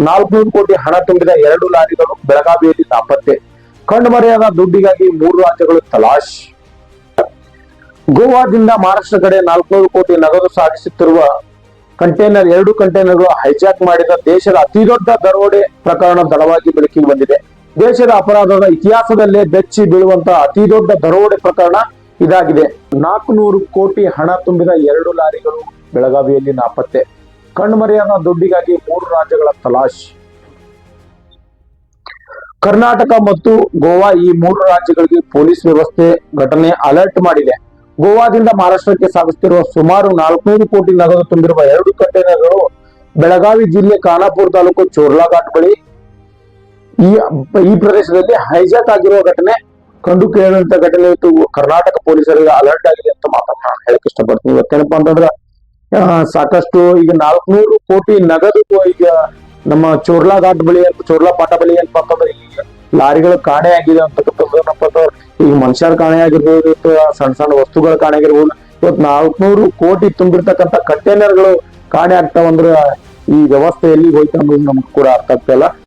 400 ಕೋಟಿ ಹಣ ತುಂಬಿದ 2 ಲಾರಿಗಳು ಬೆಳಗಾವಿಯಲ್ಲಿ ನಾಪತ್ತೆ. ಕಣ್ಮರೆಯಾದ ದುಡ್ಡಿಗಾಗಿ 3 ರಾಜ್ಯಗಳು ತಲಾಶ್. ಗೋವಾದಿಂದ ಮಹಾರಾಷ್ಟ್ರ ಕಡೆ 400 ಕೋಟಿ ನಗದು ಸಾಗಿಸುತ್ತಿರುವ ಕಂಟೈನರ್ 2 ಕಂಟೈನರ್ಗಳು ಹೈಜಾಕ್ ಮಾಡಿದ ದೇಶದ ಅತಿದೊಡ್ಡ ದರೋಡೆ ಪ್ರಕರಣ ತಡವಾಗಿ ಬೆಳಕಿಗೆ ಬಂದಿದೆ. ದೇಶದ ಅಪರಾಧದ ಇತಿಹಾಸದಲ್ಲೇ ಬೆಚ್ಚಿ ಬೀಳುವಂತಹ ಅತಿದೊಡ್ಡ ದರೋಡೆ ಪ್ರಕರಣ ಇದಾಗಿದೆ. 400 ಕೋಟಿ ಹಣ ತುಂಬಿದ 2 ಲಾರಿಗಳು ಬೆಳಗಾವಿಯಲ್ಲಿ ನಾಪತ್ತೆ. ಕಣ್ಮರೆಯಾದ ದುಡ್ಡಿಗಾಗಿ 3 ರಾಜ್ಯಗಳ ತಲಾಶ್. ಕರ್ನಾಟಕ ಮತ್ತು ಗೋವಾ ಈ 3 ರಾಜ್ಯಗಳಿಗೆ ಪೊಲೀಸ್ ವ್ಯವಸ್ಥೆ ಘಟನೆ ಅಲರ್ಟ್ ಮಾಡಿದೆ. ಗೋವಾದಿಂದ ಮಹಾರಾಷ್ಟ್ರಕ್ಕೆ ಸಾಗಿಸುತ್ತಿರುವ ಸುಮಾರು 400 ಕೋಟಿ ನಗದು ತುಂಬಿರುವ 2 ಕಂಟೈನರ್ಗಳು ಬೆಳಗಾವಿ ಜಿಲ್ಲೆ ಖಾನಾಪುರ ತಾಲೂಕು ಚೋರ್ಲಾಘಾಟ್ ಬಳಿ ಈ ಪ್ರದೇಶದಲ್ಲಿ ಹೈಜಾಕ್ ಆಗಿರುವ ಘಟನೆ ಕಂಡು ಕೇಳುವಂತ ಘಟನೆ ಇತ್ತು. ಕರ್ನಾಟಕ ಪೊಲೀಸರಿಗೆ ಅಲರ್ಟ್ ಆಗಿದೆ ಅಂತ ಮಾತನ್ನ ಹೇಳಕ್ ಇಷ್ಟಪಡ್ತೀನಿ. ಇವತ್ತೇನಪ್ಪಾ ಅಂತಂದ್ರ ಸಾಕಷ್ಟು ಈಗ 400 ಕೋಟಿ ನಗದು ಈಗ ನಮ್ಮ ಚೋರ್ಲಾಘಾಟ್ ಬಳಿ ಚೋರ್ಲಾಪಾಟ ಬಳಿ ಏನಪ್ಪಾ ಅಂತಂದ್ರೆ ಈಗ ಲಾರಿಗಳು ಕಾಣೆ ಆಗಿದೆ ಅಂತಕ್ಕಂಥದ್ದು. ಏನಪ್ಪಾ ಅಂತಂದ್ರೆ ಈಗ ಮನುಷ್ಯರ ಕಾಣೆ ಆಗಿರ್ಬೋದು, ಸಣ್ಣ ಸಣ್ಣ ವಸ್ತುಗಳ ಕಾಣೆ ಆಗಿರ್ಬೋದು. ಇವತ್ತು 400 ಕೋಟಿ ತುಂಬಿರ್ತಕ್ಕಂಥ ಕಂಟೈನರ್ಗಳು ಕಾಣೆ ಆಗ್ತಾವಂದ್ರ ಈ ವ್ಯವಸ್ಥೆ ಎಲ್ಲಿ ಹೋಯ್ತು ಅನ್ನೋದು ನಮ್ಗೆ ಕೂಡ ಅರ್ಥ ಆಗ್ತಾ ಇಲ್ಲ.